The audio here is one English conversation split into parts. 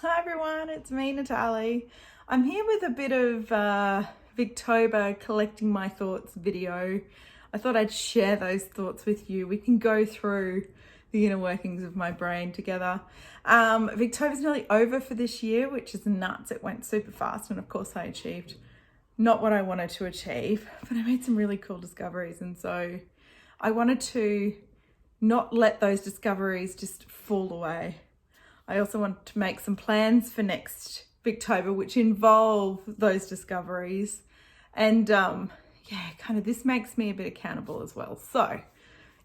Hi everyone, it's me, Natalie. I'm here with a bit of Victober collecting my thoughts video. I thought I'd share those thoughts with you. We can go through the inner workings of my brain together. Victober's nearly over for this year, which is nuts. It went super fast, and of course I achieved not what I wanted to achieve, but I made some really cool discoveries, and so I wanted to not let those discoveries just fall away. I also want to make some plans for next Victober, which involve those discoveries. And kind of this makes me a bit accountable as well. So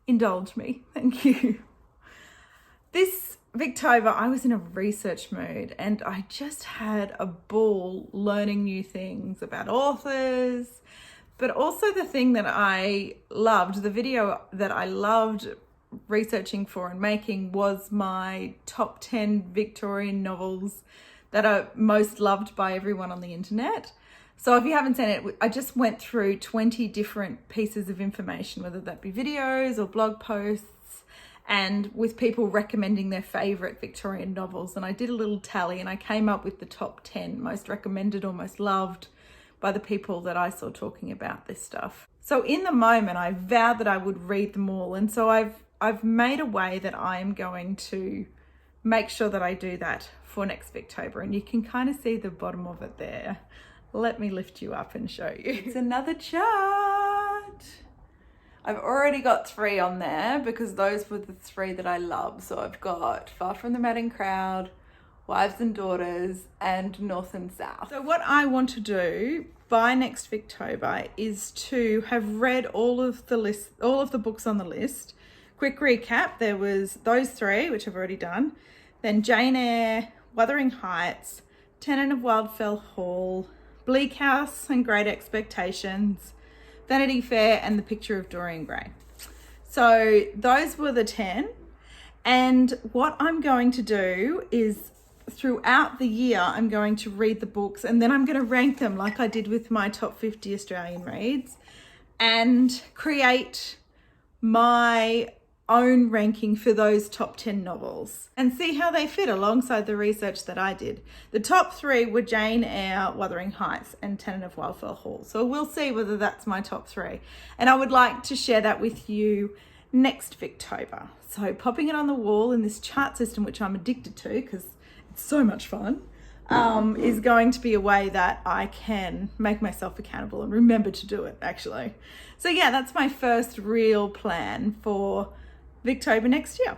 indulge me. Thank you. This Victober, I was in a research mood and I just had a ball learning new things about authors, but also the thing that I loved, the video that I loved researching for and making was my top 10 Victorian novels that are most loved by everyone on the internet. So if you haven't seen it, I just went through 20 different pieces of information, whether that be videos or blog posts, and with people recommending their favorite Victorian novels. And I did a little tally and I came up with the top 10 most recommended or most loved by the people that I saw talking about this stuff. So in the moment, I vowed that I would read them all. And so I've made a way that I'm going to make sure that I do that for next Victober, and you can kind of see the bottom of it there. Let me lift you up and show you. It's another chart. I've already got 3 on there because those were the 3 that I love. So I've got Far From the Madding Crowd, Wives and Daughters, and North and South. So what I want to do by next Victober is to have read all of the books on the list. Quick recap, there was those 3, which I've already done. Then Jane Eyre, Wuthering Heights, Tenant of Wildfell Hall, Bleak House and Great Expectations, Vanity Fair, and The Picture of Dorian Gray. So those were the 10. And what I'm going to do is throughout the year, I'm going to read the books and then I'm going to rank them like I did with my top 50 Australian reads and create my own ranking for those top 10 novels and see how they fit alongside the research that I did. The top 3 were Jane Eyre, Wuthering Heights, and Tenant of Wildfell Hall. So we'll see whether that's my top 3. And I would like to share that with you next Victober. So popping it on the wall in this chart system, which I'm addicted to because it's so much fun, is going to be a way that I can make myself accountable and remember to do it, actually. So yeah, that's my first real plan for Victober next year.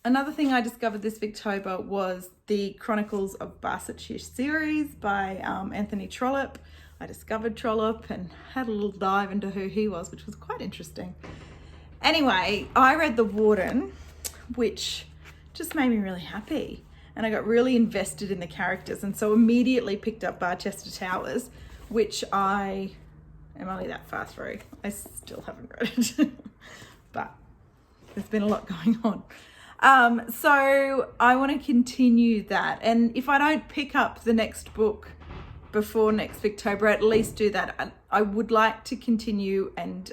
Another thing I discovered this Victober was the Chronicles of Barsetshire series by Anthony Trollope. I discovered Trollope and had a little dive into who he was, which was quite interesting. Anyway, I read The Warden, which just made me really happy. And I got really invested in the characters, and so immediately picked up Barchester Towers, which I am only that far through. I still haven't read it, but there's been a lot going on. So I want to continue that. And if I don't pick up the next book before next Victober, at least do that. I would like to continue and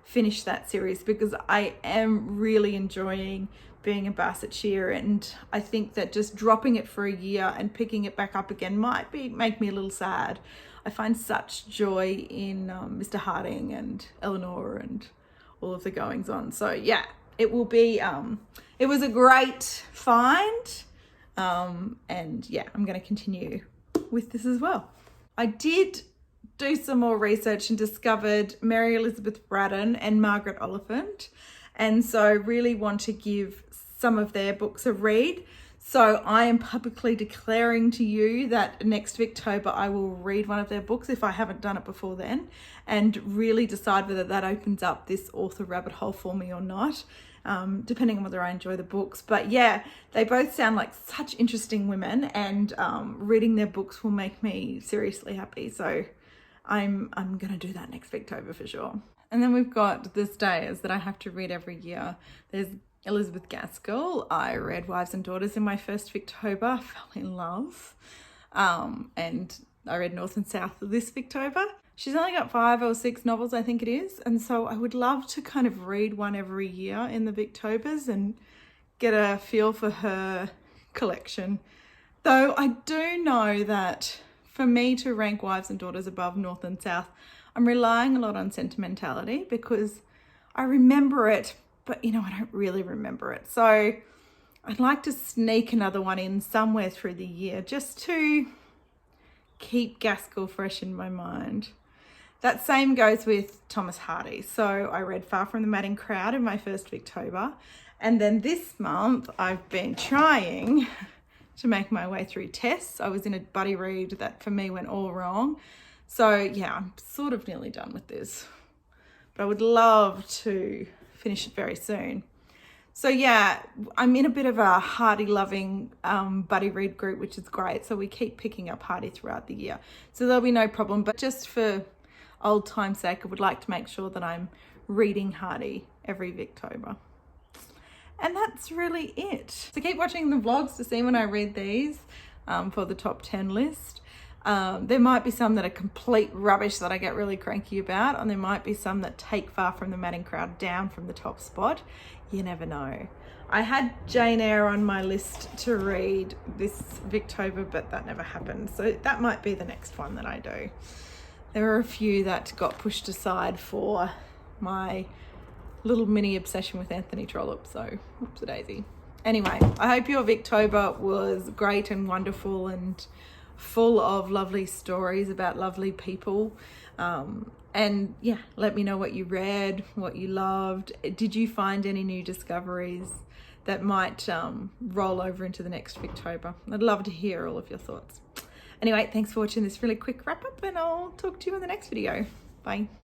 finish that series because I am really enjoying being in Barsetshire, and I think that just dropping it for a year and picking it back up again might make me a little sad. I find such joy in Mr. Harding and Eleanor and all of the goings on. So yeah, it will be, it was a great find. And yeah, I'm going to continue with this as well. I did do some more research and discovered Mary Elizabeth Braddon and Margaret Oliphant. And so really want to give some of their books a read. So I am publicly declaring to you that next Victober I will read one of their books if I haven't done it before then, and really decide whether that opens up this author rabbit hole for me or not, depending on whether I enjoy the books. But yeah, they both sound like such interesting women, and reading their books will make me seriously happy. So I'm going to do that next Victober for sure. And then we've got the stayers that I have to read every year. There's Elizabeth Gaskell. I read Wives and Daughters in my first Victober. I fell in love. And I read North and South this Victober. She's only got 5 or 6 novels, I think it is. And so I would love to kind of read one every year in the Victobers and get a feel for her collection. Though I do know that for me to rank Wives and Daughters above North and South, I'm relying a lot on sentimentality because I remember it, but I don't really remember it. So I'd like to sneak another one in somewhere through the year just to keep Gaskell fresh in my mind. That same goes with Thomas Hardy. So I read Far From the Madding Crowd in my first Victober. And then this month I've been trying to make my way through Tess. I was in a buddy read that for me went all wrong. So yeah, I'm sort of nearly done with this. But I would love to finish it very soon. So yeah, I'm in a bit of a Hardy loving buddy read group, which is great. So we keep picking up Hardy throughout the year. So there'll be no problem. But just for old time's sake, I would like to make sure that I'm reading Hardy every Victober. And that's really it. So keep watching the vlogs to see when I read these for the top 10 list. There might be some that are complete rubbish that I get really cranky about, and there might be some that take Far From the Madding Crowd down from the top spot. You never know. I had Jane Eyre on my list to read this Victober, but that never happened. So that might be the next one that I do. There are a few that got pushed aside for my little mini obsession with Anthony Trollope, so whoops a daisy. Anyway, I hope your Victober was great and wonderful and full of lovely stories about lovely people. And yeah, let me know what you read, what you loved. Did you find any new discoveries that might roll over into the next Victober? I'd love to hear all of your thoughts. Anyway, thanks for watching this really quick wrap up, and I'll talk to you in the next video. Bye.